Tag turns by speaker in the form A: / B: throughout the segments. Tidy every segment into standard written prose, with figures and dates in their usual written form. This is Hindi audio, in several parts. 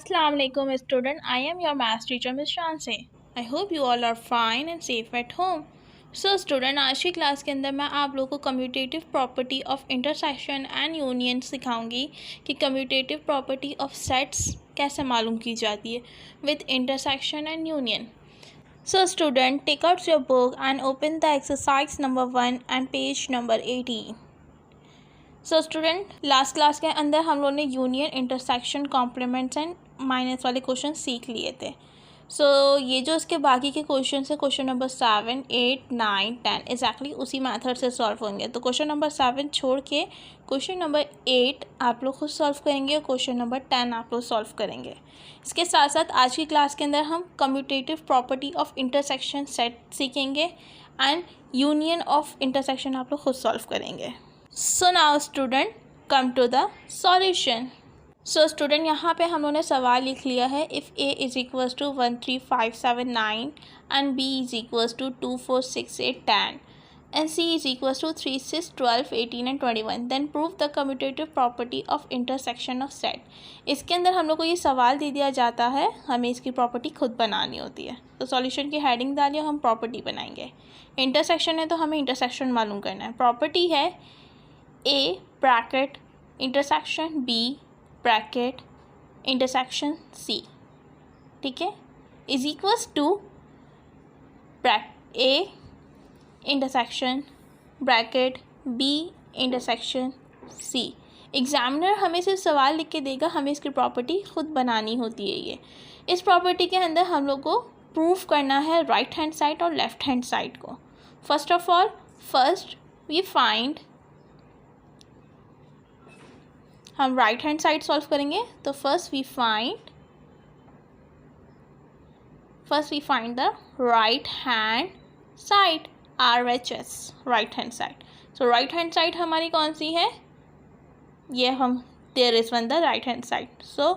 A: Assalamu alaikum student. I am your maths teacher Ms. Shanse. I hope you all are fine and safe at home. So student, आज की क्लास के अंदर मैं आप लोगों को commutative property of intersection and union सिखाऊंगी कि कम्यूटेटिव प्रॉपर्टी ऑफ सेट्स कैसे मालूम की जाती है with intersection and union. So student, take out your book and open the exercise number 1 and page number 18. So student, last class के अंदर हम लोगों ने union, intersection, complements and minus वाले क्वेश्चन सीख लिए थे. ये जो इसके बाकी के क्वेश्चन है, क्वेश्चन नंबर 7, 8, 9, 10 एग्जैक्टली उसी मेथड से सॉल्व होंगे. तो क्वेश्चन नंबर 7 छोड़ के क्वेश्चन नंबर 8 आप लोग खुद सॉल्व करेंगे और क्वेश्चन नंबर 10 आप लोग सॉल्व करेंगे. इसके साथ साथ आज की क्लास के अंदर हम commutative property of intersection set सीखेंगे एंड यूनियन ऑफ इंटरसेक्शन आप लोग खुद सॉल्व करेंगे. So now student, come to the solution. So student, यहाँ पे हम लोगों ने सवाल लिख लिया है. If a is equals to 1 3 5 7 9 and b is equals to 2 4 6 8 10 and c is equals to 3 6 12 18 and 21, then prove the commutative property of intersection of set. इसके अंदर हम लोग को ये सवाल दे दिया जाता है, हमें इसकी प्रॉपर्टी खुद बनानी होती है. तो सॉल्यूशन की हेडिंग डालिए, हम प्रॉपर्टी बनाएंगे. इंटरसेक्शन है तो हमें इंटरसेक्शन मालूम करना है. प्रॉपर्टी है a bracket intersection b bracket intersection c, ठीक है, is equals to a intersection bracket b intersection c. Examiner हमें सिर्फ सवाल लिख के देगा, हमें इसकी प्रॉपर्टी खुद बनानी होती है. ये इस प्रॉपर्टी के अंदर हम लोग को प्रूफ करना है राइट हैंड साइड और लेफ्ट हैंड साइड को. First of all, first we find, हम राइट हैंड साइड सॉल्व करेंगे. तो first we find the right hand side, RHS, right hand side. So right hand side हमारी कौन सी है, ये हम there is one the right hand side. So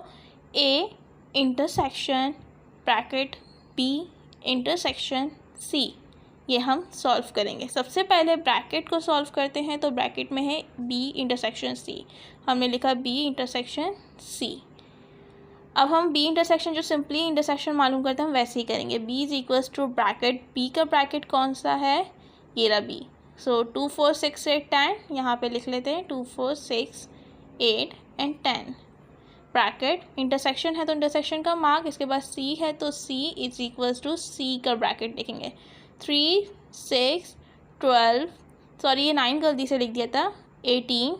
A: A intersection bracket B intersection C, ये हम सॉल्व करेंगे. सबसे पहले ब्रैकेट को सॉल्व करते हैं. तो ब्रैकेट में है b इंटरसेक्शन c, हमने लिखा b इंटरसेक्शन c. अब हम b इंटरसेक्शन जो सिंपली इंटरसेक्शन मालूम करते हैं हम वैसे ही करेंगे. b is equals to bracket, b का ब्रैकेट कौन सा है, ये रहा b. सो 2 4 6 8 10, यहाँ पे लिख लेते हैं 2 4 6 8 एंड 10. ब्रैकेट इंटरसेक्शन है तो इंटरसेक्शन का मार्क, इसके बाद c है तो c is equals to c का ब्रैकेट लिखेंगे. 3 6 12, सॉरी ये 9 गलती से लिख दिया था, 18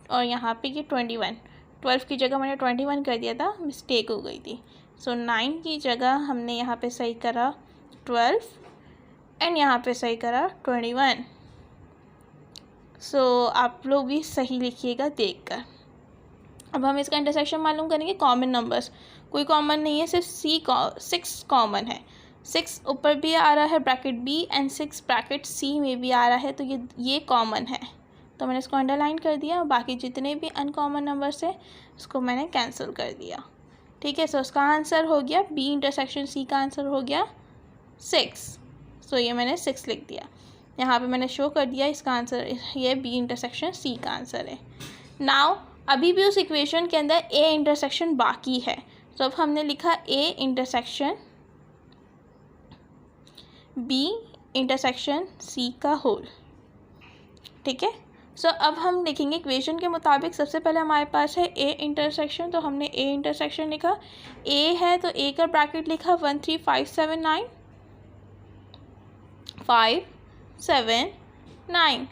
A: और यहाँ पे कि 21, 12 की जगह मैंने 21 कर दिया था, मिस्टेक हो गई थी. सो 9 की जगह हमने यहाँ पे सही करा 12 एंड यहाँ पे सही करा 21. सो आप लोग भी सही लिखिएगा देखकर. अब हम इसका इंटरसेक्शन मालूम करेंगे. कॉमन नंबर्स कोई कॉमन नहीं है, सिर्फ 6 कॉमन है. 6 ऊपर भी आ रहा है bracket b and 6 bracket c में भी आ रहा है, तो ये कॉमन है, तो मैंने इसको अंडरलाइन कर दिया. बाकी जितने भी अनकॉमन नंबर्स है उसको मैंने कैंसिल कर दिया, ठीक है. सो इसका आंसर हो गया b इंटरसेक्शन c का आंसर हो गया 6. सो ये मैंने 6 लिख दिया, यहाँ पे मैंने शो कर दिया इसका आंसर, ये b इंटरसेक्शन c का आंसर है. नाउ अभी भी उस इक्वेशन के अंदर a इंटरसेक्शन बाकी है. तो अब हमने लिखा a intersection b intersection c का होल, ठीक है. सो अब हम लिखेंगे इक्वेशन के मुताबिक. सबसे पहले हमारे पास है a इंटरसेक्शन, तो हमने a इंटरसेक्शन लिखा. a है तो a का ब्रैकेट लिखा 1 3 5 7 9 5 7 9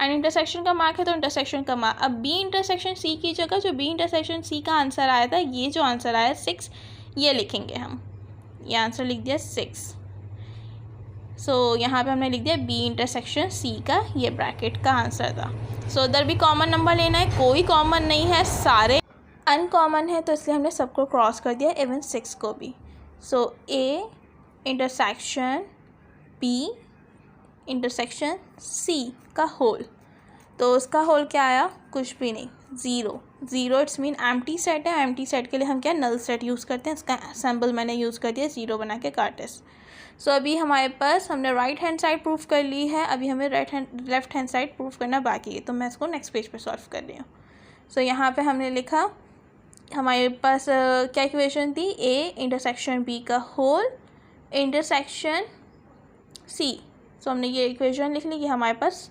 A: एंड इंटरसेक्शन का मार्क है तो इंटरसेक्शन का मार्क. अब b इंटरसेक्शन c की जगह जो b इंटरसेक्शन c का आंसर आया था, ये जो आंसर आया 6, ये लिखेंगे हम. ये आंसर लिख दिया 6. सो यहाँ पे हमने लिख दिया b इंटरसेक्शन c का ये ब्रैकेट का आंसर था. सो उधर भी कॉमन नंबर लेना है, कोई कॉमन नहीं है, सारे अनकॉमन है, तो इसलिए हमने सबको क्रॉस कर दिया, इवन 6 को भी. सो a intersection b intersection c का होल, तो उसका होल क्या आया, कुछ भी नहीं, 0. इट्स मीन एम्प्टी सेट है. एम्प्टी सेट के लिए हम क्या नल सेट यूज़ करते हैं, इसका सिंबल मैंने यूज़ कर दिया, 0 बना के काटे. सो अभी हमारे पास हमने राइट हैंड साइड प्रूफ कर ली है, अभी हमें लेफ्ट हैंड साइड प्रूफ करना बाकी है, तो मैं इसको नेक्स्ट पेज पे सॉल्व कर रही हूँ. सो यहाँ पे हमने लिखा हमारे पास क्या इक्वेशन थी, ए इंटरसेक्शन बी का होल इंटरसेक्शन सी। सो हमने ये इक्वेशन लिख ली कि हमारे पास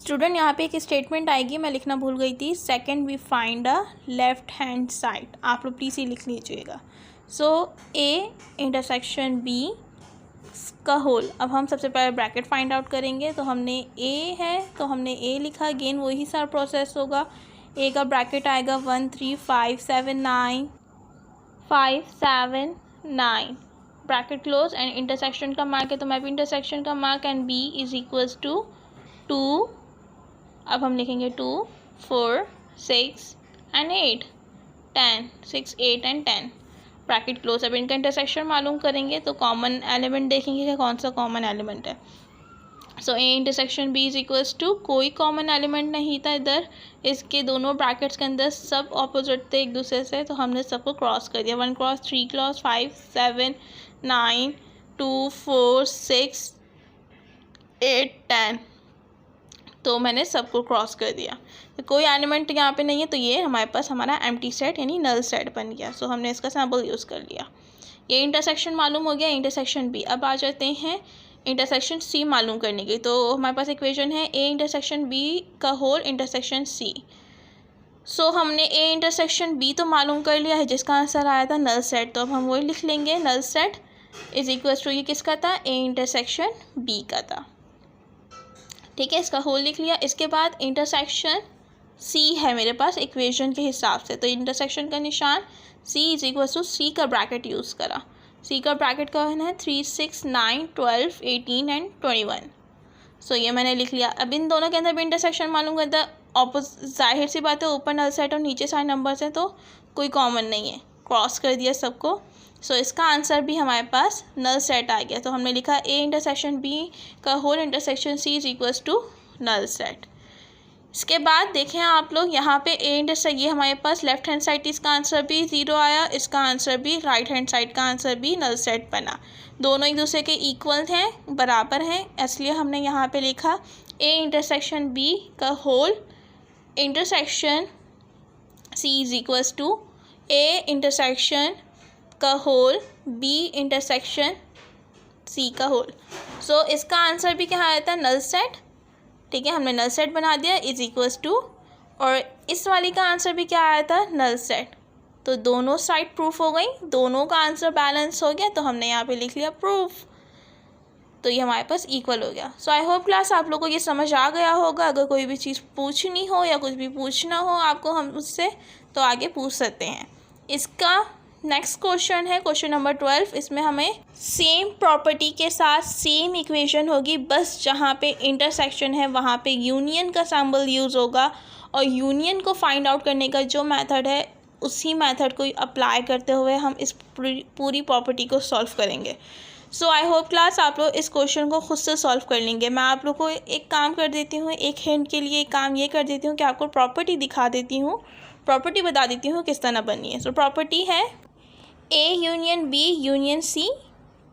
A: स्टूडेंट यहाँ पे एक स्टेटमेंट आएगी, मैं लिखना भूल गई थी, second we find a left hand side, आप लोग प्लीज़ ये लिख लीजिएगा। सो ए इंटरसेक्शन बी का होल, अब हम सबसे पहले ब्रैकेट फाइंड आउट करेंगे। तो हमने ए है तो हमने ए लिखा, अगेन वही सारा प्रोसेस होगा। ए का ब्रैकेट आएगा 1 3 5 7 9 5 7 9, ब्रैकेट क्लोज एंड इंटरसेक्शन का मार्क है तो मैं भी इंटरसेक्शन का mark, and B is equals to 2, अब हम लिखेंगे 2 4 6 एंड 8 10, 6 8 एंड 10, ब्रैकेट क्लोज। अब इनका इंटरसेक्शन मालूम करेंगे तो कॉमन एलिमेंट देखेंगे कि कौन सा कॉमन एलिमेंट है। So A intersection B is equals to, कोई कॉमन एलिमेंट नहीं था इधर, इसके दोनों ब्रैकेट्स के अंदर सब ऑपोजिट थे एक दूसरे से, तो हमने सबको क्रॉस कर दिया। 1 क्रॉस 3 क्रॉस 5 7 9 2 4 6 8 10, तो मैंने सबको क्रॉस कर दिया। तो कोई एलिमेंट यहाँ पे नहीं है तो ये हमारे पास हमारा एम्प्टी सेट यानी नल सेट बन गया। सो हमने इसका सैम्पल यूज़ कर लिया। ये इंटरसेक्शन मालूम हो गया, इंटरसेक्शन बी। अब आ जाते हैं इंटरसेक्शन सी मालूम करने की। तो हमारे पास इक्वेशन है ए इंटरसेक्शन बी का होल इंटरसेक्शन सी। सो हमने ए इंटरसेक्शन बी तो मालूम कर लिया है जिसका आंसर आया था नल सेट, तो अब हम वही लिख लेंगे, null set is equals to, ये किसका था, ए इंटरसेक्शन बी का था। ठीक है, इसका होल लिख लिया। इसके बाद इंटरसेक्शन सी है मेरे पास इक्वेशन के हिसाब से, तो इंटरसेक्शन का निशान सी इज इक्वल्स टू, सी का ब्रैकेट यूज़ करा। सी का ब्रैकेट का है 3 6 9 12 18 एंड 21। सो ये मैंने लिख लिया। अब इन दोनों के अंदर भी इंटरसेक्शन मालूम करता है, जाहिर सी बात है ऊपर नल सेट और नीचे सारे नंबर्स हैं तो कोई कॉमन नहीं है, क्रॉस कर दिया सबको। सो इसका आंसर भी हमारे पास नल सेट आ गया। तो हमने लिखा ए इंटरसेक्शन बी का whole intersection C is equals to null set. इसके बाद देखें आप लोग यहाँ पे ए इंटरसेक्ट, ये हमारे पास लेफ्ट हैंड साइड इसका आंसर भी 0 आया, इसका आंसर भी, राइट हैंड साइड का आंसर भी नल सेट बना। दोनों एक दूसरे के इक्वल हैं, बराबर हैं, इसलिए हमने यहाँ पे लिखा ए इंटरसेक्शन बी का whole intersection C is equals to A intersection का होल बी इंटरसेक्शन सी का होल। सो इसका आंसर भी क्या आया था, नल सेट। ठीक है, हमने नल सेट बना दिया इज इक्वल्स टू, और इस वाली का आंसर भी क्या आया था, नल सेट। तो दोनों साइड प्रूफ हो गई, दोनों का आंसर बैलेंस हो गया, तो हमने यहाँ पे लिख लिया प्रूफ। तो ये हमारे पास इक्वल हो गया। सो आई होप क्लास आप लोगों को ये समझ आ गया होगा। अगर कोई भी चीज़ पूछनी हो या कुछ भी पूछना हो आपको हम उससे, तो आगे पूछ सकते हैं। इसका नेक्स्ट क्वेश्चन है क्वेश्चन नंबर 12। इसमें हमें सेम प्रॉपर्टी के साथ सेम इक्वेशन होगी, बस जहाँ पे इंटरसेक्शन है वहाँ पे यूनियन का सिंबल यूज़ होगा, और यूनियन को फाइंड आउट करने का जो मेथड है उसी मेथड को अप्लाई करते हुए हम इस पूरी प्रॉपर्टी को सॉल्व करेंगे। सो आई होप क्लास आप लोग इस क्वेश्चन को खुद से सॉल्व कर लेंगे। मैं आप लोग को एक काम कर देती हूँ, एक हिंट के लिए एक काम ये कर देती हूँ कि आपको प्रॉपर्टी दिखा देती हूँ, प्रॉपर्टी बता देती हूँ किस तरह बनी है। सो प्रॉपर्टी है A union B union C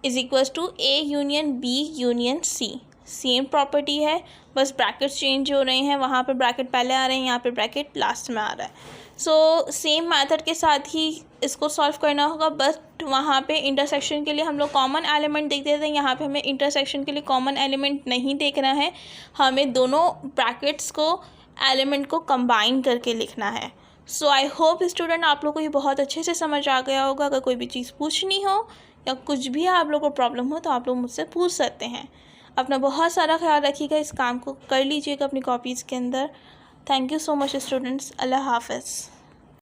A: is equals to A union B union C. Same property है, बस ब्रैकेट्स चेंज हो रहे हैं, वहाँ पे ब्रैकेट पहले आ रहे हैं, यहाँ पे ब्रैकेट लास्ट में आ रहा है। सो सेम मेथड के साथ ही इसको सॉल्व करना होगा, बट वहाँ पे इंटरसेक्शन के लिए हम लोग कॉमन एलिमेंट देख देते हैं, यहाँ पे हमें इंटरसेक्शन के लिए कॉमन एलिमेंट नहीं देखना है, हमें दोनों ब्रैकेट्स को एलिमेंट को कंबाइन करके लिखना है। सो आई होप स्टूडेंट आप लोग को ये बहुत अच्छे से समझ आ गया होगा। अगर कोई भी चीज़ पूछनी हो या कुछ भी आप लोग को प्रॉब्लम हो तो आप लोग मुझसे पूछ सकते हैं। अपना बहुत सारा ख्याल रखिएगा, इस काम को कर लीजिएगा अपनी कॉपीज़ के अंदर। Thank you so much students, अल्लाह हाफ़िज़।